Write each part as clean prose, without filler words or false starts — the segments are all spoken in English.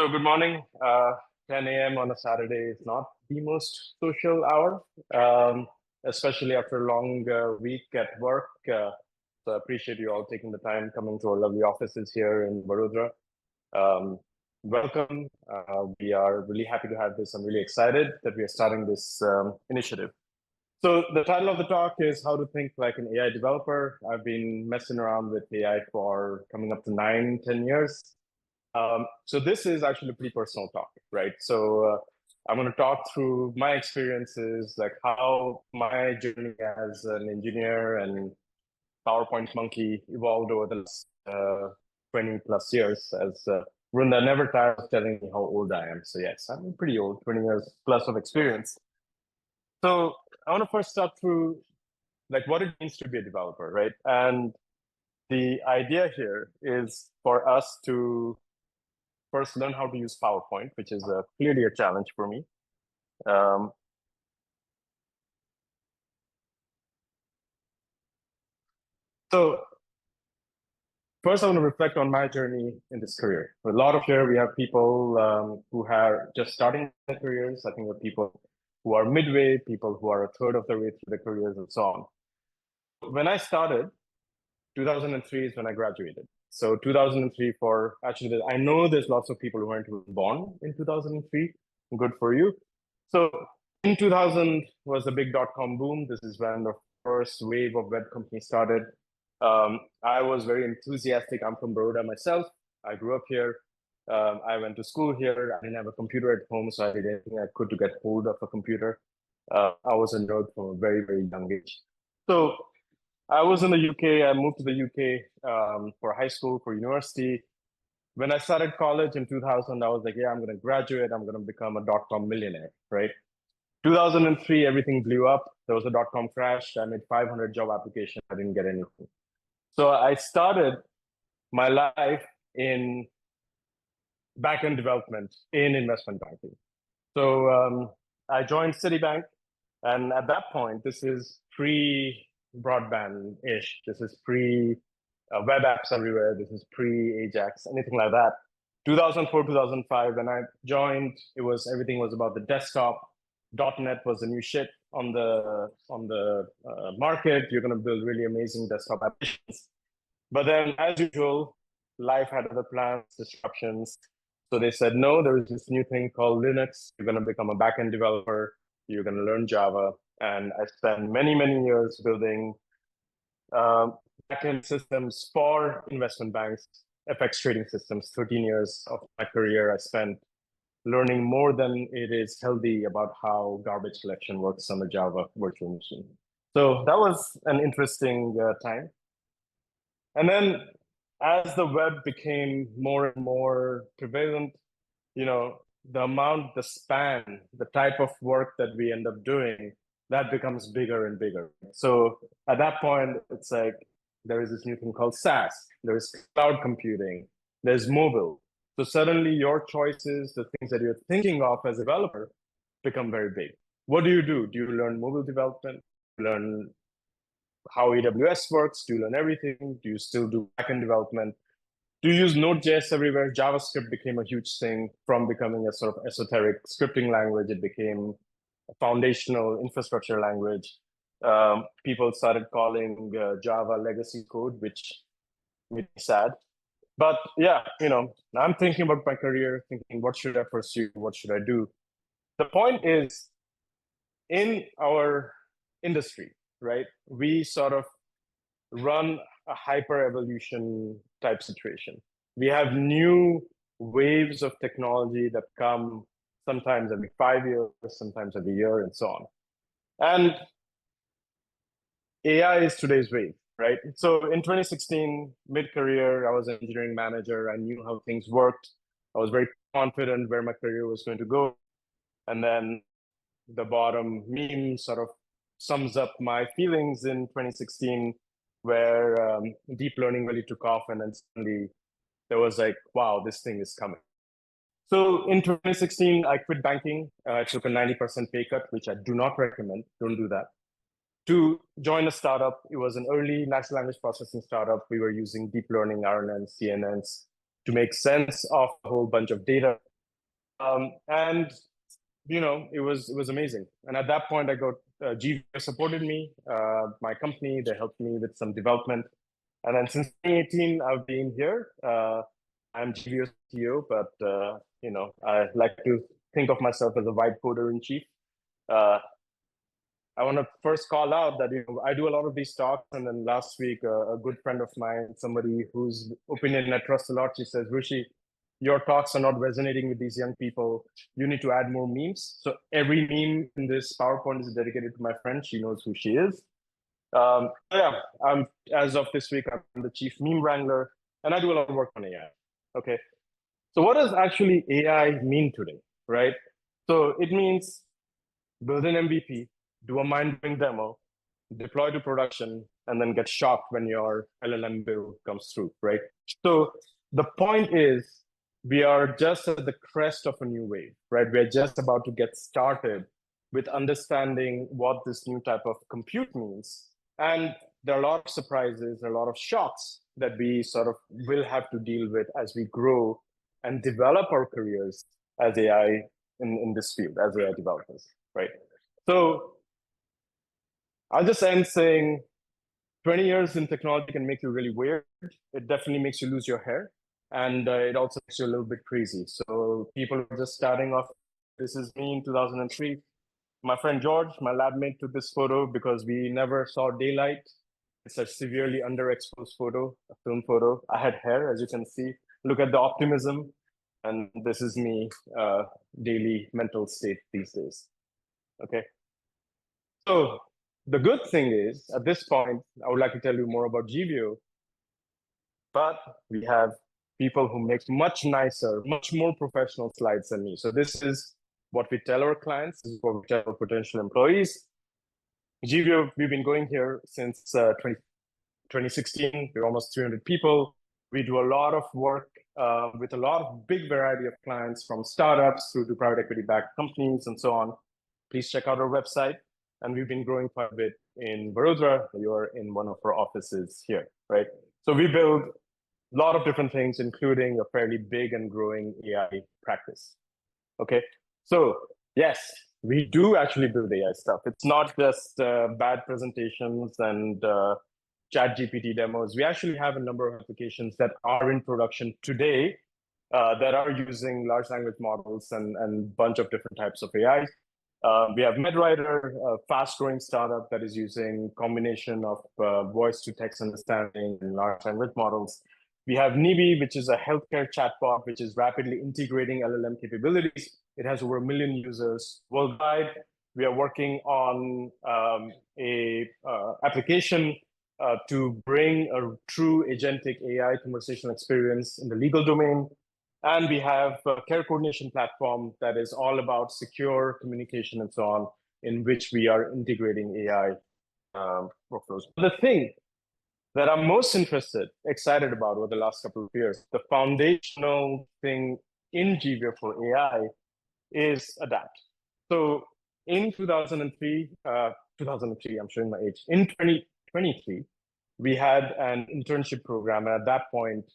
So good morning. 10 a.m. on a Saturday is not the most social hour, especially after a long week at work. So I appreciate you all taking the time coming to our lovely offices here in Vadodara. Welcome. We are really happy to have this. I'm really excited that we are starting this initiative. So the title of the talk is How to Think Like an AI Developer. I've been messing around with AI for coming up to 9-10 years. So this is actually a pretty personal topic, right? So I'm going to talk through my experiences, like how my journey as an engineer and PowerPoint monkey evolved over the last 20 plus years. As Vrunda never tires of telling me how old I am. So yes, I'm pretty old, 20 years plus of experience. So I want to first start through like what it means to be a developer, right? And the idea here is for us to first learn how to use PowerPoint, which is clearly a challenge for me. So first I want to reflect on my journey in this career. A lot of here we have people who are just starting their careers. I think there are people who are midway, people who are a third of the way through their careers and so on. When I started, 2003 is when I graduated. So 2003 for, actually, I know there's lots of people who weren't born in 2003. Good for you. So in 2000 was the big dot-com boom. This is when the first wave of web companies started. I was very enthusiastic. I'm from Baroda myself. I grew up here. I went to school here. I didn't have a computer at home, so I did anything I could to get hold of a computer. I was a nerd from a very, very young age. So I was in the UK. I moved to the UK for high school, for university. When I started college in 2000, I was like, yeah, I'm going to graduate. I'm going to become a dot-com millionaire, right? 2003, everything blew up. There was a dot-com crash. I made 500 job applications. I didn't get anything. So I started my life in back-end development in investment banking. So I joined Citibank. And at that point, this is pre-broadband-ish. This is pre-web apps everywhere. This is pre-Ajax, anything like that. 2004, 2005, when I joined, everything was about the desktop. .NET was the new shit on the market. You're going to build really amazing desktop applications. But then, as usual, life had other plans, disruptions. So they said, no, there is this new thing called Linux. You're going to become a backend developer. You're going to learn Java. And I spent many, many years building backend systems for investment banks, FX trading systems. 13 years of my career I spent learning more than it is healthy about how garbage collection works on the Java virtual machine. So that was an interesting time. And then as the web became more and more prevalent, the span, the type of work that we end up doing, that becomes bigger and bigger. So at that point, it's like there is this new thing called SaaS. There's cloud computing. There's mobile. So suddenly your choices, the things that you're thinking of as a developer, become very big. What do? Do you learn mobile development? Learn how AWS works? Do you learn everything? Do you still do backend development? Do you use Node.js everywhere? JavaScript became a huge thing. From becoming a sort of esoteric scripting language, it became a foundational infrastructure language. People started calling Java legacy code, which made me sad. But yeah, I'm thinking about my career, thinking what should I pursue? What should I do? The point is, in our industry, right, we sort of run a hyper evolution type situation. We have new waves of technology that come sometimes every 5 years, sometimes every year, and so on. And AI is today's wave, right? So in 2016, mid-career, I was an engineering manager. I knew how things worked. I was very confident where my career was going to go. And then the bottom meme sort of sums up my feelings in 2016, where deep learning really took off, and then suddenly there was like, wow, this thing is coming. So in 2016, I quit banking. I took a 90% pay cut, which I do not recommend. Don't do that. To join a startup. It was an early natural language processing startup. We were using deep learning, RNNs, CNNs to make sense of a whole bunch of data. And it was amazing. And at that point, I got Jeavio supported me, my company. They helped me with some development. And then since 2018, I've been here. I'm Jeavio's CEO, but I like to think of myself as a vibe coder in chief. I want to first call out that I do a lot of these talks, and then last week a good friend of mine, somebody whose opinion I trust a lot, she says, "Rushi, your talks are not resonating with these young people. You need to add more memes." So every meme in this PowerPoint is dedicated to my friend. She knows who she is. Yeah, as of this week, I'm the chief meme wrangler, and I do a lot of work on AI. Okay, so what does actually AI mean today, right? So it means build an MVP, do a mind-blowing demo, deploy to production, and then get shocked when your LLM build comes through, right? So the point is, we are just at the crest of a new wave, right? We're just about to get started with understanding what this new type of compute means. And there are a lot of surprises, there are a lot of shocks that we sort of will have to deal with as we grow and develop our careers as AI in this field, as AI developers, right? So I'll just end saying 20 years in technology can make you really weird. It definitely makes you lose your hair. And it also makes you a little bit crazy. So people are just starting off. This is me in 2003. My friend George, my lab mate, took this photo because we never saw daylight. It's a severely underexposed photo, a film photo. I had hair, as you can see. Look at the optimism. And this is me, daily mental state these days. Okay. So the good thing is, at this point, I would like to tell you more about Jeavio, but we have people who make much nicer, much more professional slides than me. So this is what we tell our clients, this is what we tell our potential employees. Jeavio, we've been going here since 2016. We're almost 300 people. We do a lot of work with a lot of big variety of clients, from startups through to private equity-backed companies and so on. Please check out our website. And we've been growing quite a bit in Vadodara. You're in one of our offices here, right? So we build a lot of different things, including a fairly big and growing AI practice. Okay, so yes, we do actually build AI stuff. It's not just bad presentations and chat GPT demos. We actually have a number of applications that are in production today that are using large language models and a bunch of different types of AI. We have MedWriter, a fast-growing startup that is using combination of voice-to-text understanding and large language models. We have Nibi, which is a healthcare chatbot, which is rapidly integrating LLM capabilities. It has over 1 million users worldwide. We are working on a application to bring a true agentic AI conversational experience in the legal domain. And we have a care coordination platform that is all about secure communication and so on, in which we are integrating AI workflows. The thing that I'm most excited about over the last couple of years, the foundational thing in Jeavio for AI is adapt. So in 2003, I'm showing my age, in 2023, we had an internship program. And at that point,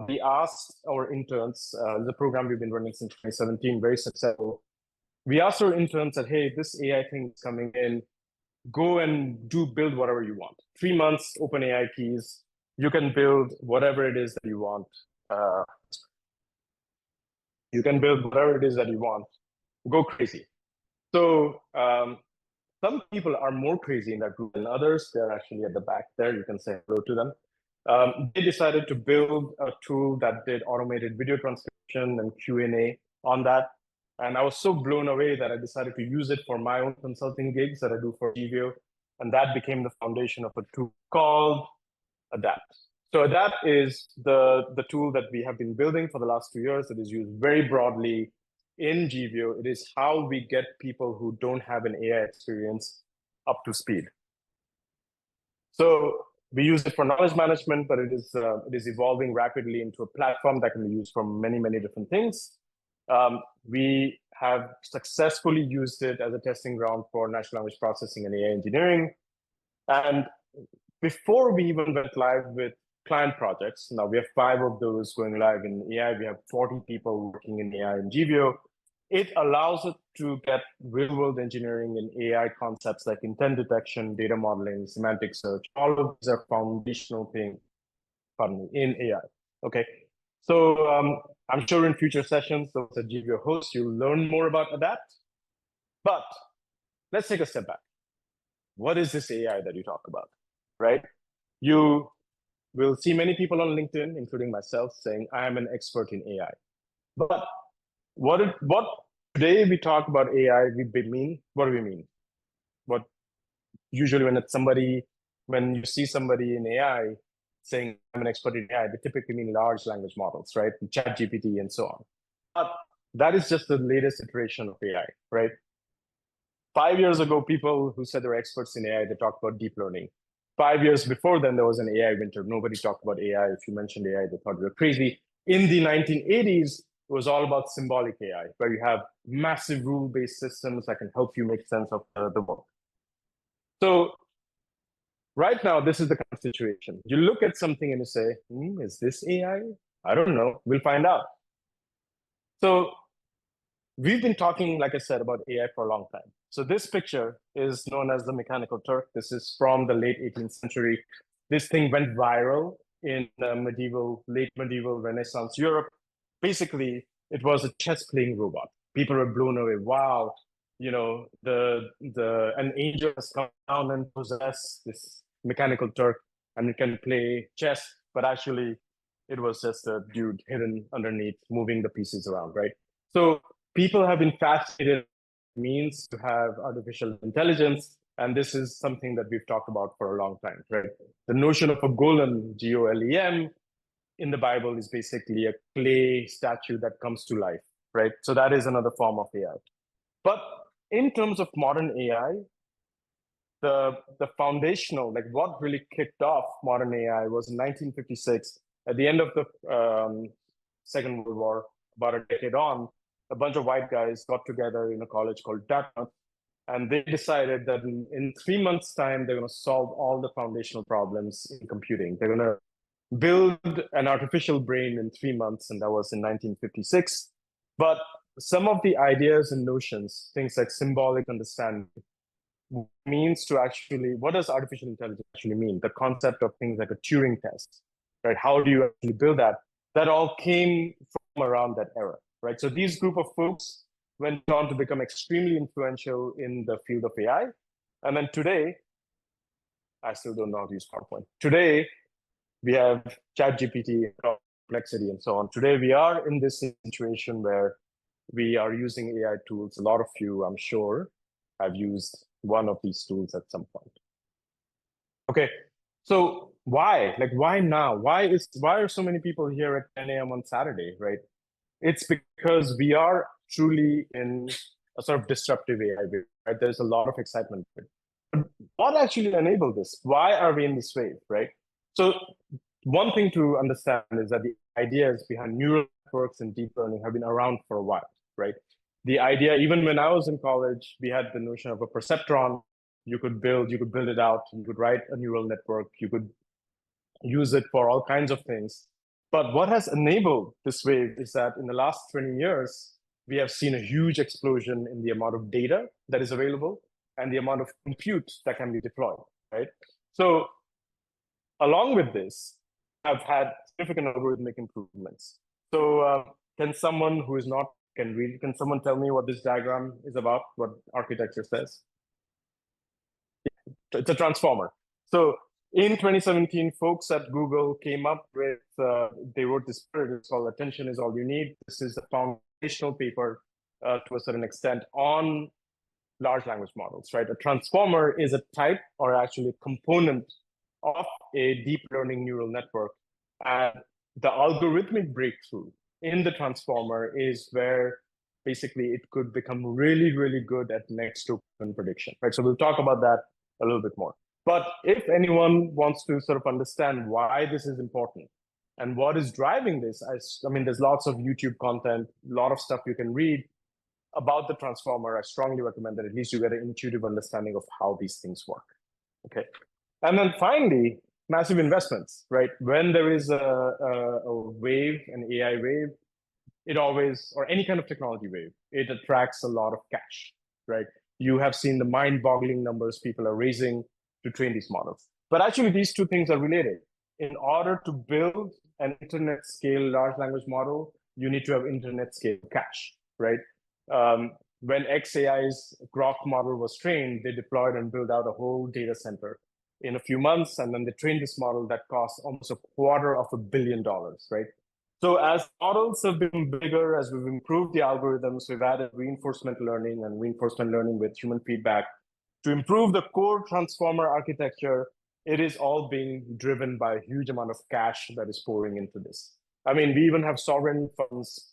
we asked our interns, the program we've been running since 2017, very successful. We asked our interns that, hey, this AI thing is coming in, go and build whatever you want. 3 months, open AI keys. You can build whatever it is that you want. Go crazy. So some people are more crazy in that group than others. They're actually at the back there. You can say hello to them. They decided to build a tool that did automated video transcription and Q&A on that. And I was so blown away that I decided to use it for my own consulting gigs that I do for Jeavio. And that became the foundation of a tool called Adapt. So Adapt is the tool that we have been building for the last 2 years. It is used very broadly in Jeavio. It is how we get people who don't have an AI experience up to speed. So we use it for knowledge management, but it is evolving rapidly into a platform that can be used for many, many different things. We have successfully used it as a testing ground for natural language processing and AI engineering. And before we even went live with client projects. Now we have 5 of those going live in AI. We have 40 people working in AI in Jeavio. It allows us to get real-world engineering and AI concepts like intent detection, data modeling, semantic search. All of these are foundational things, in AI. Okay, so I'm sure in future sessions, those that Jeavio hosts, you'll learn more about Adapt. But let's take a step back. What is this AI that you talk about, right? You will see many people on LinkedIn, including myself, saying I am an expert in AI. But what today we talk about AI, we mean, what do we mean? What usually when you see somebody in AI saying I'm an expert in AI, they typically mean large language models, right? ChatGPT and so on. But that is just the latest iteration of AI, right? 5 years ago, people who said they were experts in AI, they talked about deep learning. 5 years before then, there was an AI winter. Nobody talked about AI. If you mentioned AI, they thought you were crazy. In the 1980s, it was all about symbolic AI, where you have massive rule-based systems that can help you make sense of the world. So right now, this is the kind of situation. You look at something and you say, is this AI? I don't know. We'll find out. So we've been talking, like I said, about AI for a long time. So this picture is known as the Mechanical Turk. This is from the late 18th century. This thing went viral in late medieval Renaissance Europe. Basically, it was a chess-playing robot. People were blown away. Wow, you know, an angel has come down and possessed this Mechanical Turk and it can play chess, but actually it was just a dude hidden underneath, moving the pieces around, right? So people have been fascinated means to have artificial intelligence, and this is something that we've talked about for a long time, right? The notion of a golem, Golem, in the Bible is basically a clay statue that comes to life, right? So that is another form of AI. But in terms of modern AI, the foundational, like what really kicked off modern AI was in 1956, at the end of the Second World War, about a decade on, a bunch of white guys got together in a college called Dartmouth, and they decided that in 3 months' time, they're going to solve all the foundational problems in computing. They're going to build an artificial brain in 3 months, and that was in 1956. But some of the ideas and notions, things like symbolic understanding, means to actually, what does artificial intelligence actually mean? The concept of things like a Turing test, right? How do you actually build that? That all came from around that era, right? So these group of folks went on to become extremely influential in the field of AI. And then today, I still don't know how to use PowerPoint. Today, we have ChatGPT, complexity, and so on. Today, we are in this situation where we are using AI tools. A lot of you, I'm sure, have used one of these tools at some point. Okay, so why? Like, why now? Why are so many people here at 10 a.m. on Saturday, right? It's because we are truly in a sort of disruptive AI wave, right? There's a lot of excitement. What actually enabled this? Why are we in this wave, right? So one thing to understand is that the ideas behind neural networks and deep learning have been around for a while, right? The idea, even when I was in college, we had the notion of a perceptron. You could build it out, you could write a neural network, you could use it for all kinds of things. But what has enabled this wave is that in the last 20 years, we have seen a huge explosion in the amount of data that is available and the amount of compute that can be deployed, right? So along with this, I've had significant algorithmic improvements. So can someone who is not can someone tell me what this diagram is about, what architecture says? It's a transformer. So in 2017, folks at Google came up with, they wrote this paper, it's called Attention is All You Need. This is a foundational paper to a certain extent on large language models, right? A transformer is a type or actually a component of a deep learning neural network. And the algorithmic breakthrough in the transformer is where basically it could become really, really good at next open prediction, right? So we'll talk about that a little bit more. But if anyone wants to sort of understand why this is important and what is driving this, I mean, there's lots of YouTube content, a lot of stuff you can read about the transformer. I strongly recommend that at least you get an intuitive understanding of how these things work, okay? And then finally, massive investments, right? When there is a wave, an AI wave, it always, or any kind of technology wave, it attracts a lot of cash, right? You have seen the mind-boggling numbers people are raising to train these models. But actually, these two things are related. In order to build an internet scale large language model, you need to have internet scale cache, right? When XAI's Grok model was trained, they deployed and built out a whole data center in a few months. And then they trained this model that cost almost $250 million, right? So as models have been bigger, as we've improved the algorithms, we've added reinforcement learning and reinforcement learning with human feedback to improve the core transformer architecture. It is all being driven by a huge amount of cash that is pouring into this. I mean, we even have sovereign funds,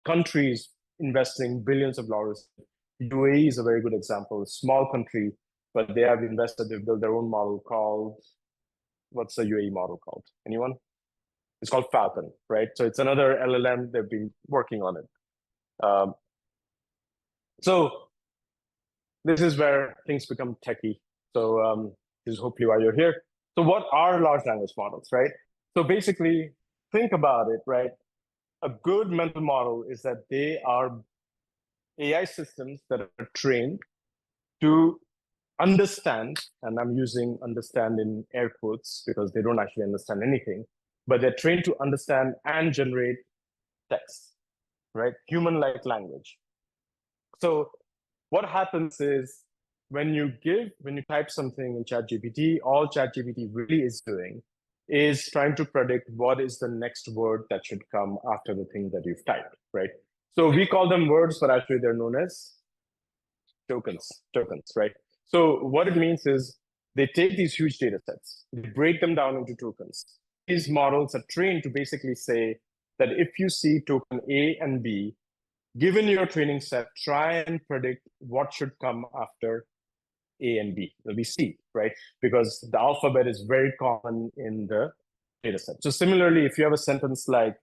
countries investing billions of dollars. UAE is a very good example, a small country, but they have invested, they've built their own model called, what's the UAE model called? Anyone? It's called Falcon, right? So it's another LLM. They've been working on it. So this is where things become techy. So this is hopefully why you're here. So what are large language models, right? So basically, think about it, right? A good mental model is that they are AI systems that are trained to understand, and I'm using understand in air quotes because they don't actually understand anything, but they're trained to understand and generate text, right? Human-like language. So what happens is when you type something in ChatGPT, all ChatGPT really is doing is trying to predict what is the next word that should come after the thing that you've typed, right? So we call them words, but actually they're known as tokens, right? So what it means is they take these huge data sets, they break them down into tokens. These models are trained to basically say that if you see token A and B, given your training set, try and predict what should come after A and B. It'll be C, right? Because the alphabet is very common in the data set. So similarly, if you have a sentence like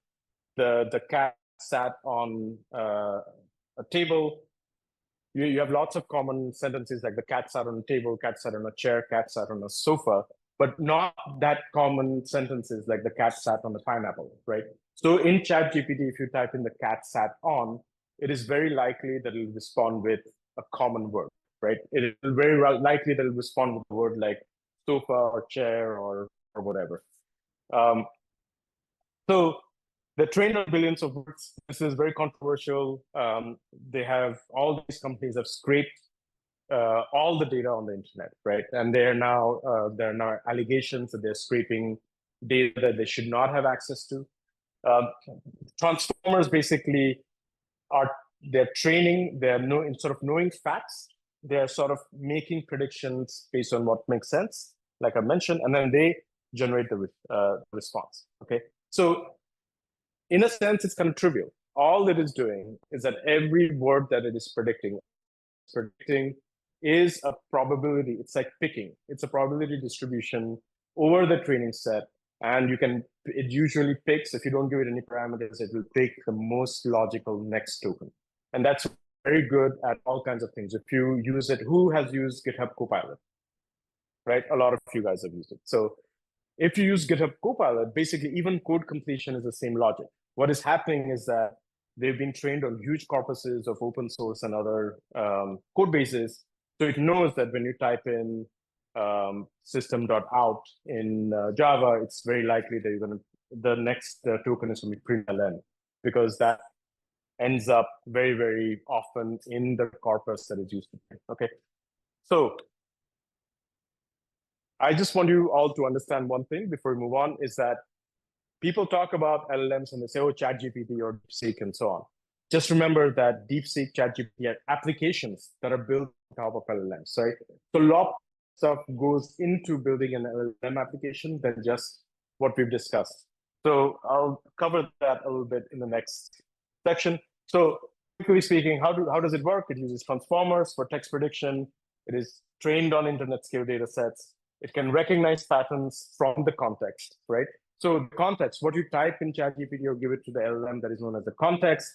the cat sat on a table, you have lots of common sentences like the cat sat on a table, cat sat on a chair, cat sat on a sofa, but not that common sentences like the cat sat on the pineapple, right? So in ChatGPT, if you type in the cat sat on, it is very likely that it will respond with a common word, right? It is very likely that it will respond with a word like sofa or chair or whatever. So they're trained on billions of words. This is very controversial. They have, all these companies have scraped all the data on the internet, right? And there are now allegations that they're scraping data that they should not have access to. Transformers basically they're training, instead of knowing facts, they're sort of making predictions based on what makes sense, like I mentioned, and then they generate the response, okay? So in a sense, it's kind of trivial. All it is doing is that every word that it is predicting is a probability. It's like picking. It's a probability distribution over the training set. And it usually picks, if you don't give it any parameters, it will pick the most logical next token. And that's very good at all kinds of things. If you use it, who has used GitHub Copilot? Right? A lot of you guys have used it. So if you use GitHub Copilot, basically even code completion is the same logic. What is happening is that they've been trained on huge corpuses of open source and other code bases. So it knows that when you type in system.out in Java, it's very likely that the next token is going to be println, because that ends up very, very often in the corpus that is used. Okay, so I just want you all to understand one thing before we move on, is that people talk about LLMs and they say, oh, ChatGPT or DeepSeek and so on. Just remember that DeepSeek, ChatGPT are applications that are built on top of LLMs, right? So a lot of stuff goes into building an LLM application than just what we've discussed. So I'll cover that a little bit in the next section. So quickly speaking, how does it work? It uses transformers for text prediction. It is trained on internet scale data sets. It can recognize patterns from the context, right? So the context, what you type in ChatGPT or give it to the LLM, that is known as the context.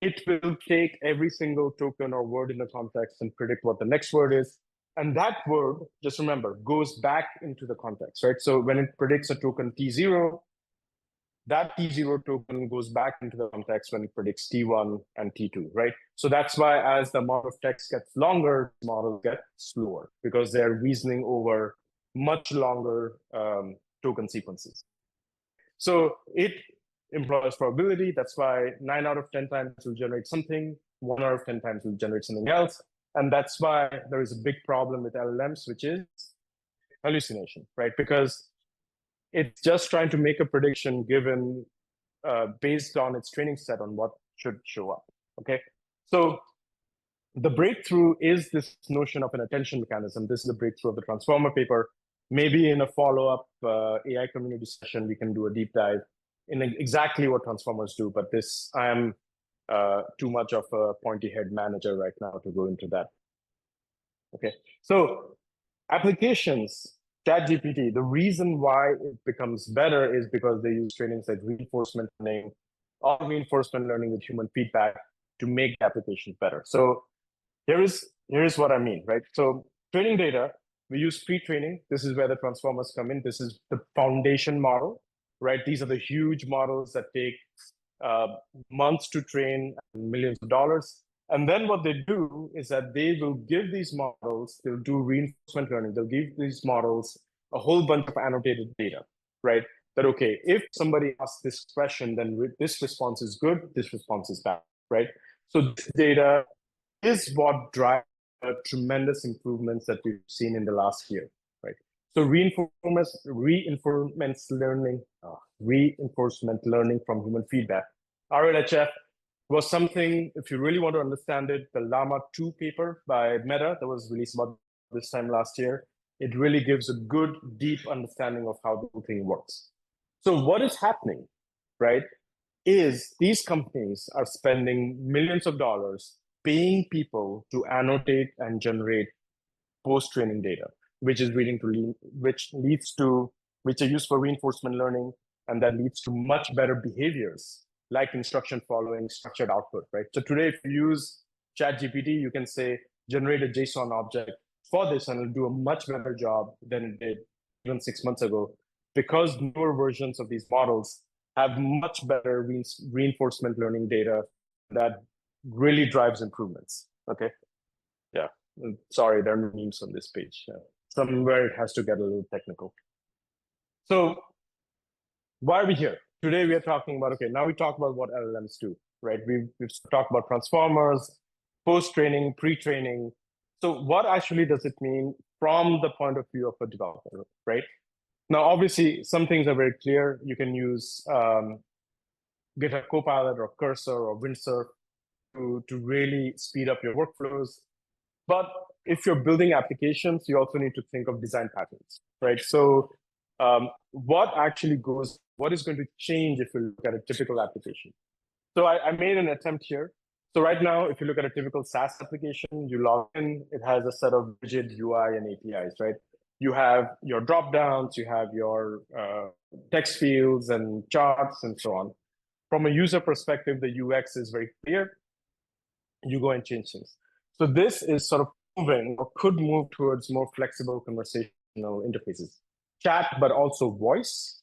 It will take every single token or word in the context and predict what the next word is. And that word, just remember, goes back into the context, right? So when it predicts a token T0, that T0 token goes back into the context when it predicts T1 and T2, right? So that's why as the amount of text gets longer, models get slower because they're reasoning over much longer token sequences. So it employs probability. That's why 9 out of 10 times will generate something, 1 out of 10 times will generate something else. And that's why there is a big problem with LLMs, which is hallucination, right? Because it's just trying to make a prediction given based on its training set on what should show up, okay? So the breakthrough is this notion of an attention mechanism. This is the breakthrough of the transformer paper. Maybe in a follow-up AI community session, we can do a deep dive in exactly what transformers do, but this, I am too much of a pointy head manager right now to go into that. Okay, so applications, ChatGPT, the reason why it becomes better is because they use trainings like reinforcement learning, or reinforcement learning with human feedback to make the application better. So here's what I mean, right? So training data, we use pre-training. This is where the transformers come in. This is the foundation model, right? These are the huge models that take months to train and millions of dollars. And then what they do is that they will give these models, they'll do reinforcement learning, they'll give these models a whole bunch of annotated data, right? That, okay, if somebody asks this question, then this response is good, this response is bad, right? So this data is what drives the tremendous improvements that we've seen in the last year, right? So reinforcement learning from human feedback, RLHF, was something, if you really want to understand it, the Llama 2 paper by Meta that was released about this time last year, it really gives a good, deep understanding of how the whole thing works. So what is happening, right, is these companies are spending millions of dollars paying people to annotate and generate post-training data, which is which are used for reinforcement learning, and that leads to much better behaviors like instruction following, structured output, right? So today, if you use ChatGPT, you can say, generate a JSON object for this, and it'll do a much better job than it did even 6 months ago, because newer versions of these models have much better reinforcement learning data that really drives improvements, okay? Yeah, sorry, there are no memes on this page. Somewhere it has to get a little technical. So why are we here? Today we are talking about, okay, now we talk about what LLMs do, right? We've talked about transformers, post-training, pre-training. So what actually does it mean from the point of view of a developer, right? Now, obviously, some things are very clear. You can use GitHub Copilot or Cursor or Windsurf to really speed up your workflows. But if you're building applications, you also need to think of design patterns, right? So what is going to change if you look at a typical application? So I made an attempt here. So right now, if you look at a typical SaaS application, you log in, it has a set of rigid UI and APIs, right? You have your drop-downs, you have your text fields and charts and so on. From a user perspective, the UX is very clear. You go and change things. So this is sort of moving or could move towards more flexible conversational interfaces. Chat, but also voice.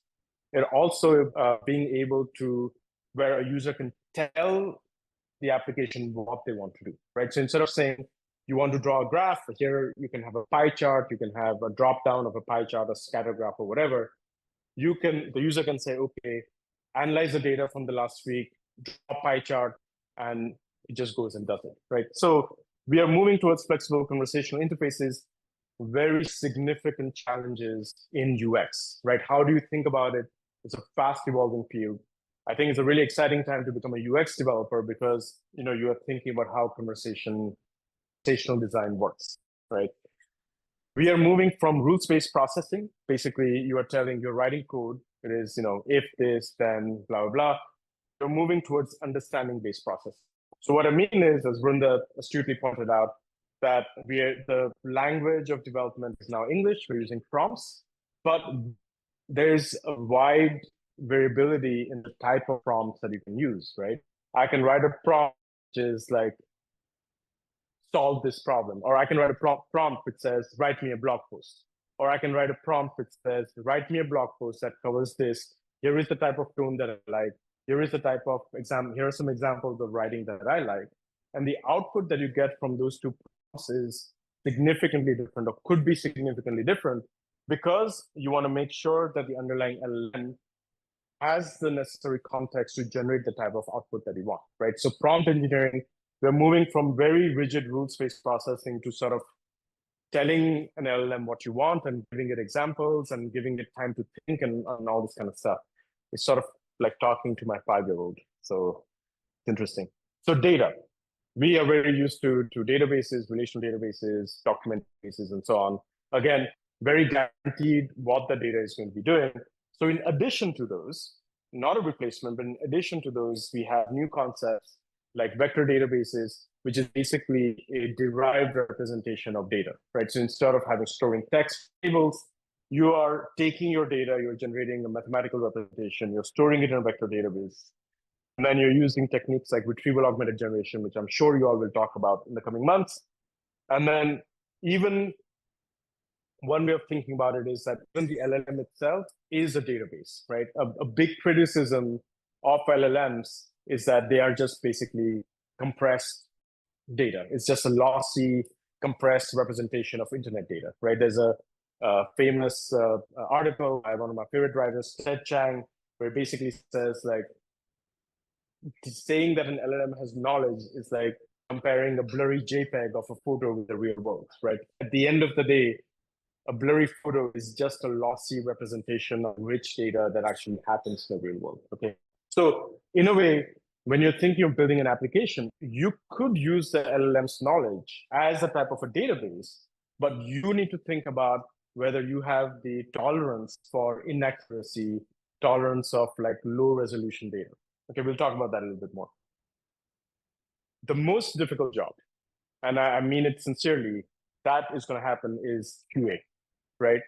And also being able to, where a user can tell the application what they want to do, right? So instead of saying, you want to draw a graph, here you can have a pie chart, you can have a drop down of a pie chart, a scatter graph or whatever. The user can say, okay, analyze the data from the last week, draw a pie chart, and it just goes and does it, right? So we are moving towards flexible conversational interfaces, very significant challenges in UX, right? How do you think about it? It's a fast evolving field. I think it's a really exciting time to become a UX developer because you are thinking about how conversational design works, right? We are moving from rules-based processing. Basically, you're writing code. It is, if this, then blah, blah, blah. You're moving towards understanding-based process. So what I mean is, as Brenda astutely pointed out, that the language of development is now English. We're using prompts, but there's a wide variability in the type of prompts that you can use, right? I can write a prompt which is like solve this problem. Or I can write a prompt which says, write me a blog post. Or I can write a prompt which says, write me a blog post that covers this. Here is the type of tone that I like. Here is the type of here are some examples of writing that I like. And the output that you get from those two prompts is significantly different, or could be significantly different, because you want to make sure that the underlying LLM has the necessary context to generate the type of output that you want, right? So prompt engineering, we're moving from very rigid rules-based processing to sort of telling an LLM what you want and giving it examples and giving it time to think and all this kind of stuff. It's sort of like talking to my 5-year-old. So it's interesting. So data. We are very used to databases, relational databases, document bases, and so on. Again, very guaranteed what the data is going to be doing. So in addition to those, not a replacement, but in addition to those, we have new concepts like vector databases, which is basically a derived representation of data, right? So instead of storing text tables, you are taking your data, you're generating a mathematical representation, you're storing it in a vector database, and then you're using techniques like retrieval augmented generation, which I'm sure you all will talk about in the coming months. And then even one way of thinking about it is that even the LLM itself is a database, right? A big criticism of LLMs is that they are just basically compressed data. It's just a lossy, compressed representation of internet data, right? There's a famous article by one of my favorite writers, Ted Chiang, where it basically says like, saying that an LLM has knowledge is like comparing a blurry JPEG of a photo with the real world, right? At the end of the day, a blurry photo is just a lossy representation of rich data that actually happens in the real world, okay? So in a way, when you're thinking of building an application, you could use the LLM's knowledge as a type of a database, but you need to think about whether you have the tolerance for inaccuracy, tolerance of like low resolution data. Okay, we'll talk about that a little bit more. The most difficult job, and I mean it sincerely, that is going to happen is QA, right?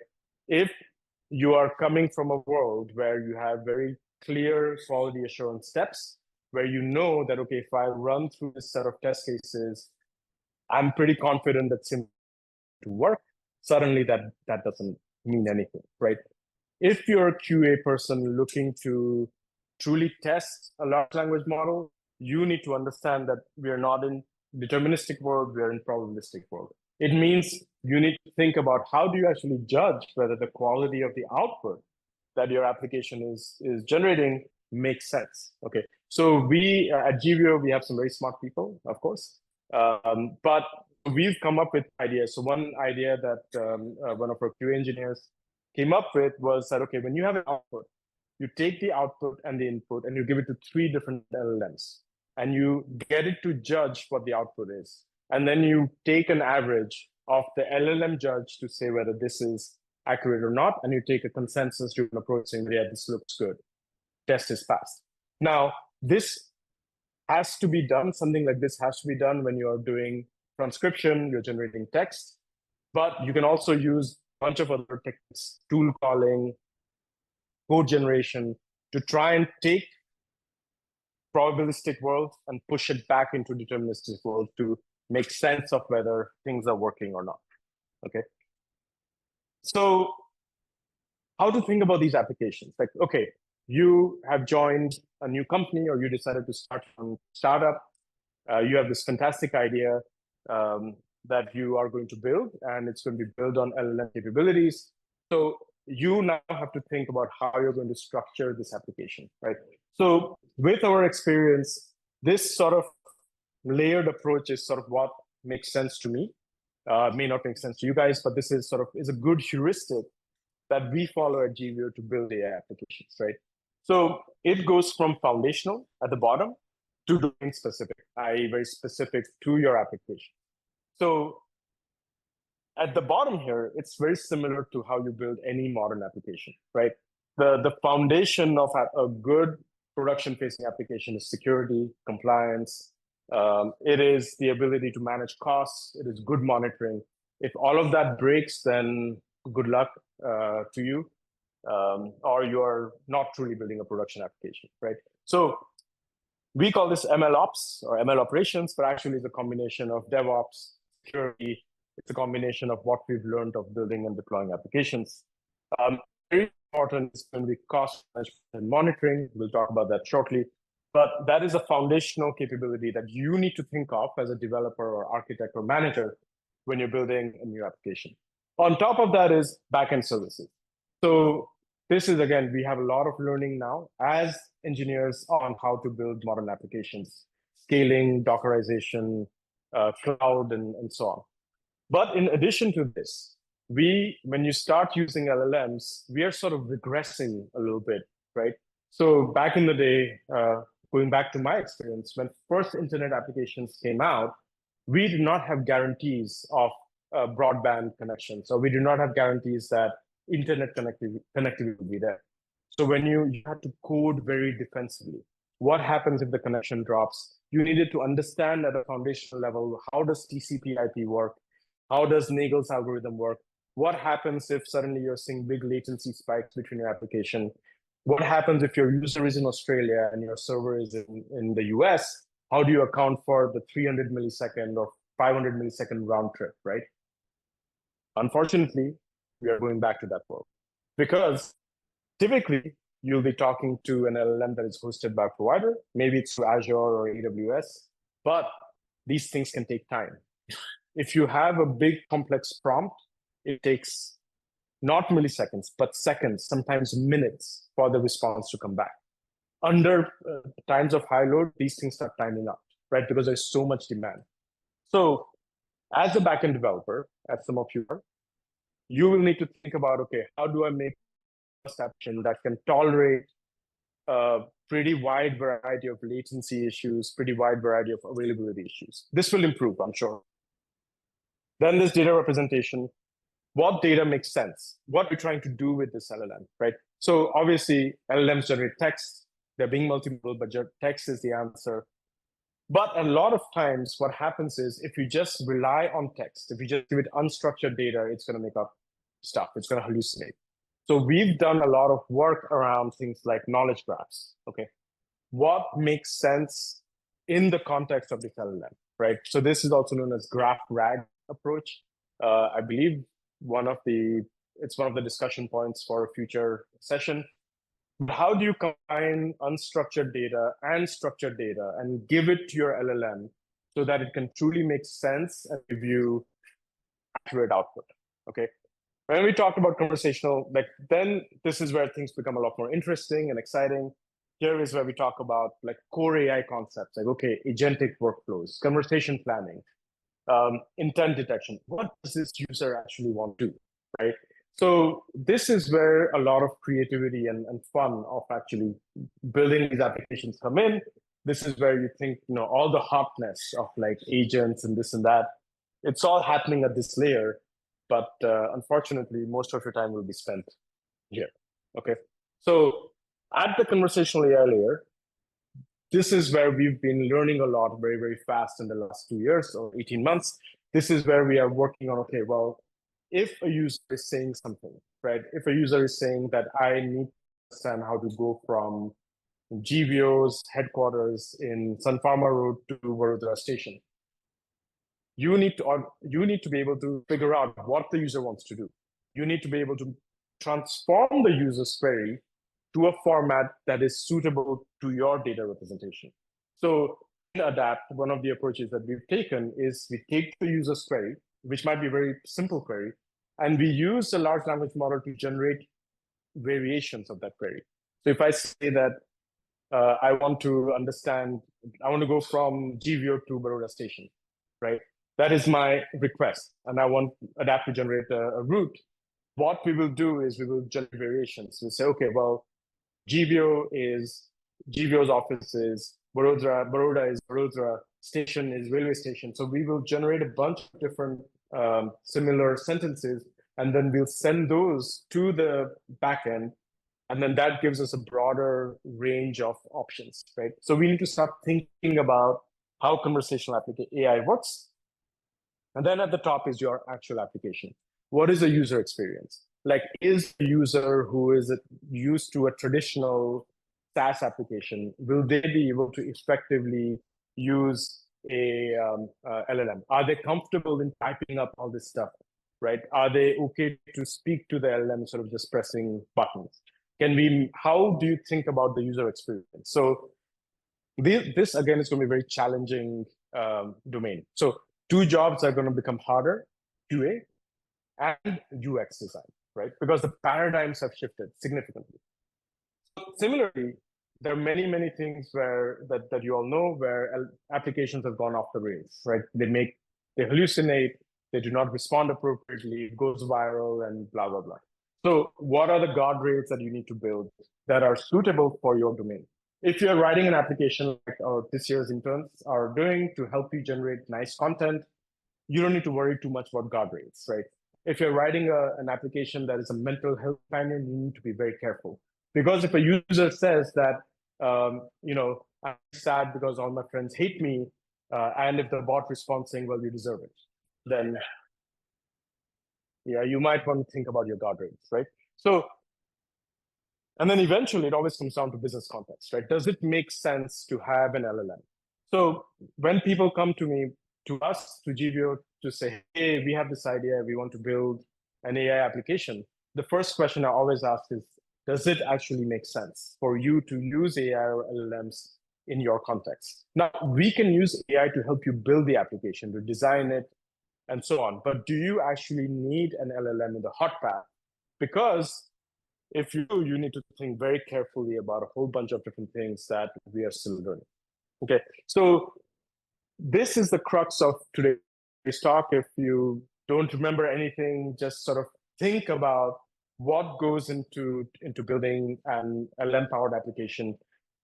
If you are coming from a world where you have very clear quality assurance steps, where you know that, okay, if I run through this set of test cases, I'm pretty confident that it's to work, suddenly that doesn't mean anything, right? If you're a QA person looking to truly test a large language model, you need to understand that we are not in deterministic world, we are in probabilistic world. It means you need to think about how do you actually judge whether the quality of the output that your application is generating makes sense. Okay, so we at Jeavio, we have some very smart people, of course, but we've come up with ideas. So one idea that one of our QA engineers came up with was that, okay, when you have an output, you take the output and the input and you give it to 3 different LLMs and you get it to judge what the output is. And then you take an average of the LLM judge to say whether this is accurate or not. And you take a consensus-driven approach saying, yeah, this looks good. Test is passed. Now, this has to be done. Something like this has to be done when you're doing transcription, you're generating text, but you can also use a bunch of other techniques, tool calling, code generation, to try and take probabilistic world and push it back into deterministic world to make sense of whether things are working or not, okay? So how to think about these applications? Like, okay, you have joined a new company or you decided to start from startup. You have this fantastic idea that you are going to build, and it's going to be built on LLM capabilities. So you now have to think about how you're going to structure this application, right? So with our experience, this sort of layered approach is sort of what makes sense to me. May not make sense to you guys, but this is sort of is a good heuristic that we follow at Jeavio to build AI applications, right? So it goes from foundational at the bottom to domain specific, i.e. very specific to your application. So at the bottom here, it's very similar to how you build any modern application, right? The foundation of a good production-facing application is security, compliance. It is the ability to manage costs. It is good monitoring. If all of that breaks, then good luck to you, or you are not truly building a production application, right? So We call this ML ops or ML operations, but actually it's a combination of DevOps, security. It's a combination of what we've learned of building and deploying applications. Very important is going to be cost management and monitoring. We'll talk about that shortly. But that is a foundational capability that you need to think of as a developer or architect or manager when you're building a new application. On top of that is backend services. So this is, again, we have a lot of learning now as engineers on how to build modern applications, scaling, Dockerization, cloud, and so on. But in addition to this, when you start using LLMs, we are sort of regressing a little bit, right? So back in the day, going back to my experience, when first internet applications came out, we did not have guarantees of broadband connection. So we do not have guarantees that internet connectivity will be there. So when you had to code very defensively, what happens if the connection drops? You needed to understand at a foundational level, how does TCP/IP work? How does Nagel's algorithm work? What happens if suddenly you're seeing big latency spikes between your application? What happens if your user is in Australia and your server is in the US? How do you account for the 300 millisecond or 500 millisecond round trip, right? Unfortunately, we are going back to that world because typically you'll be talking to an LLM that is hosted by a provider. Maybe it's through Azure or AWS, but these things can take time. If you have a big complex prompt, it takes not milliseconds, but seconds, sometimes minutes for the response to come back. Under times of high load, these things start timing out, right? Because there's so much demand. So as a backend developer, as some of you are, you will need to think about, okay, how do I make a application that can tolerate a pretty wide variety of latency issues, pretty wide variety of availability issues. This will improve, I'm sure. Then there's data representation. What data makes sense? What we're trying to do with this LLM, right? So obviously, LLMs generate text. They're being multimodal, but text is the answer. But a lot of times, what happens is if you just rely on text, if you just give it unstructured data, it's going to make up stuff. It's going to hallucinate. So we've done a lot of work around things like knowledge graphs. Okay, what makes sense in the context of this LLM, right? So this is also known as graph RAG approach. I believe it's one of the discussion points for a future session. How do you combine unstructured data and structured data and give it to your LLM so that it can truly make sense and give you accurate output? Okay. When we talk about conversational, then this is where things become a lot more interesting and exciting. Here is where we talk about core AI concepts, okay, agentic workflows, conversation planning, intent detection. What does this user actually want to do, right? So this is where a lot of creativity and fun of actually building these applications come in. This is where you think, all the hotness of agents and this and that, it's all happening at this layer. But unfortunately, most of your time will be spent here, okay? So at the conversational AI layer, this is where we've been learning a lot very, very fast in the last 2 years or 18 months. This is where we are working on, okay, well, if a user is saying something, right? If a user is saying that I need to understand how to go from Jeavio's headquarters in Sun Pharma Road to Vadodara Station, you need to be able to figure out what the user wants to do. You need to be able to transform the user's query to a format that is suitable to your data representation. So in Adapt, one of the approaches that we've taken is we take the user's query, which might be a very simple query, and we use a large language model to generate variations of that query. So if I say that I want to go from Jeavio to Vadodara Station, right? That is my request, and I want Adapt to generate a route. What we will do is we will generate variations. We'll say, okay, well, Jeavio's office is Vadodara, Baroda is Vadodara, station is railway station. So we will generate a bunch of different similar sentences, and then we'll send those to the backend, and then that gives us a broader range of options, right? So we need to start thinking about how conversational AI works. And then at the top is your actual application. What is the user experience? Is the user who is used to a traditional SaaS application, will they be able to effectively use a LLM? Are they comfortable in typing up all this stuff, right? Are they okay to speak to the LLM instead of just pressing buttons? How do you think about the user experience? So this again is going to be a very challenging domain. So two jobs are going to become harder, QA and UX design, right? Because the paradigms have shifted significantly. Similarly, there are many things that you all know where applications have gone off the rails, right? They hallucinate, they do not respond appropriately, it goes viral, and blah blah blah. So, what are the guardrails that you need to build that are suitable for your domain? If you're writing an application like this year's interns are doing to help you generate nice content, you don't need to worry too much about guardrails, right? If you're writing an application that is a mental health companion, you need to be very careful. Because if a user says that, I'm sad because all my friends hate me, and if the bot responds saying, well, you deserve it, then yeah, you might want to think about your guardrails, right? So, and then eventually it always comes down to business context, right? Does it make sense to have an LLM? So when people come to us, to Jeavio, to say, hey, we have this idea, we want to build an AI application, the first question I always ask is, does it actually make sense for you to use AI or LLMs in your context? Now, we can use AI to help you build the application, to design it, and so on. But do you actually need an LLM in the hot path? Because if you need to think very carefully about a whole bunch of different things that we are still learning. Okay, so this is the crux of today's talk. If you don't remember anything, just sort of think about what goes into building an LLM-powered application.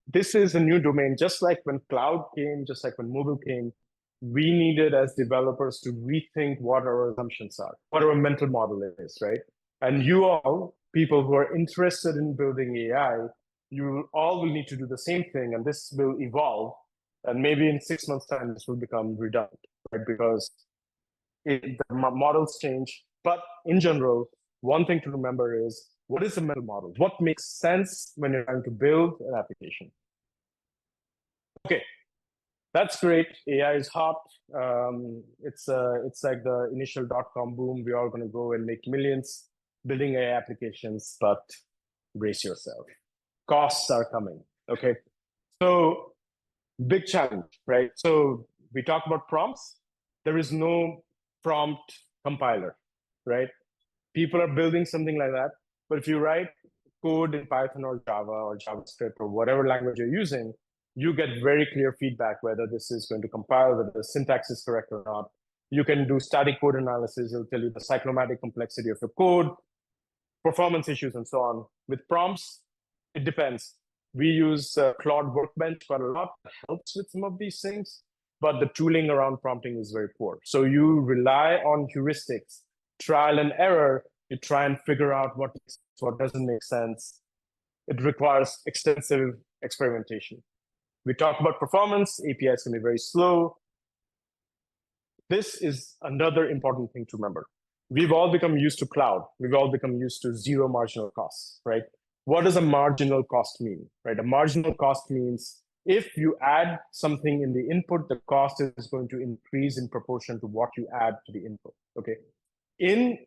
This is a new domain, just like when cloud came, just like when mobile came, we needed as developers to rethink what our assumptions are, what our mental model is, right? And you all, people who are interested in building AI, you all will need to do the same thing, and this will evolve. And maybe in 6 months' time, this will become redundant, right? Because the models change. But in general, one thing to remember is, what is the mental model? What makes sense when you're trying to build an application? Okay, that's great. AI is hot. It's like the initial dot-com boom. We're all going to go and make millions building AI applications, but brace yourself. Costs are coming. Okay, so big challenge, right? So we talk about prompts. There is no prompt compiler, right? People are building something like that. But if you write code in Python or Java or JavaScript or whatever language you're using, you get very clear feedback whether this is going to compile, whether the syntax is correct or not. You can do static code analysis. It'll tell you the cyclomatic complexity of your code, performance issues, and so on. With prompts, it depends. We use Claude Workbench quite a lot. It helps with some of these things, but the tooling around prompting is very poor. So you rely on heuristics, trial and error. You try and figure out what doesn't make sense. It requires extensive experimentation. We talk about performance. APIs can be very slow. This is another important thing to remember. We've all become used to cloud. We've all become used to zero marginal costs, right? What does a marginal cost mean, right? A marginal cost means if you add something in the input, the cost is going to increase in proportion to what you add to the input, okay? In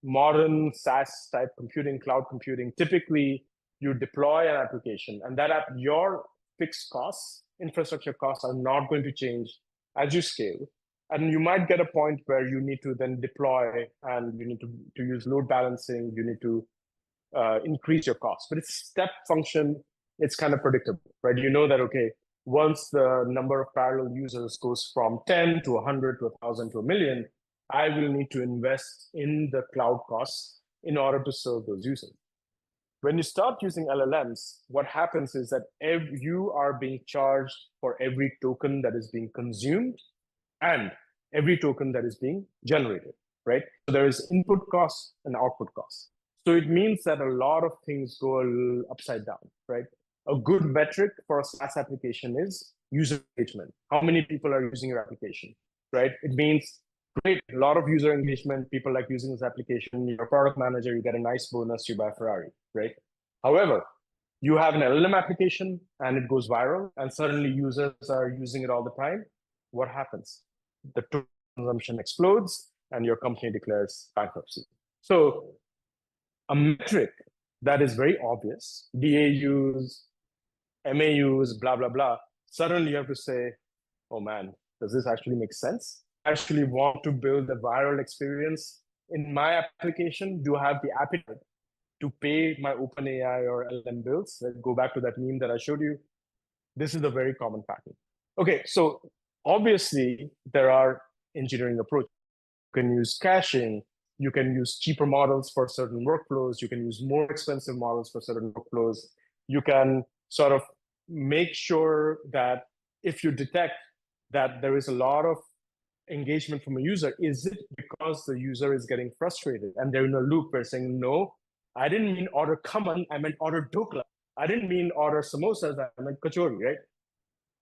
modern SaaS type computing, cloud computing, typically you deploy an application and that your fixed costs, infrastructure costs are not going to change as you scale. And you might get a point where you need to then deploy and you need to use load balancing, you need to increase your costs. But it's step function, it's kind of predictable, right? You know that, okay, once the number of parallel users goes from 10 to 100 to 1,000 to a million, I will need to invest in the cloud costs in order to serve those users. When you start using LLMs, what happens is that you are being charged for every token that is being consumed and every token that is being generated, right? So there is input costs and output costs. So it means that a lot of things go a little upside down, right? A good metric for a SaaS application is user engagement. How many people are using your application, right? It means, great, a lot of user engagement, people like using this application, you're a product manager, you get a nice bonus, you buy a Ferrari, right? However, You have an LLM application and it goes viral, and suddenly users are using it all the time. What happens? The token consumption explodes and your company declares bankruptcy. So a metric that is very obvious, DAUs, MAUs, blah, blah, blah, suddenly you have to say, oh man, does this actually make sense? I actually want to build a viral experience in my application. Do I have the appetite to pay my OpenAI or LLM bills? Let's go back to that meme that I showed you. This is a very common pattern. Okay, so obviously there are engineering approaches. You can use caching, you can use cheaper models for certain workflows, you can use more expensive models for certain workflows. You can sort of make sure that if you detect that there is a lot of engagement from a user, is it because the user is getting frustrated and they're in a loop where saying, no, I didn't mean order khaman, I meant order dokla. I didn't mean order samosas, I meant kachori, right?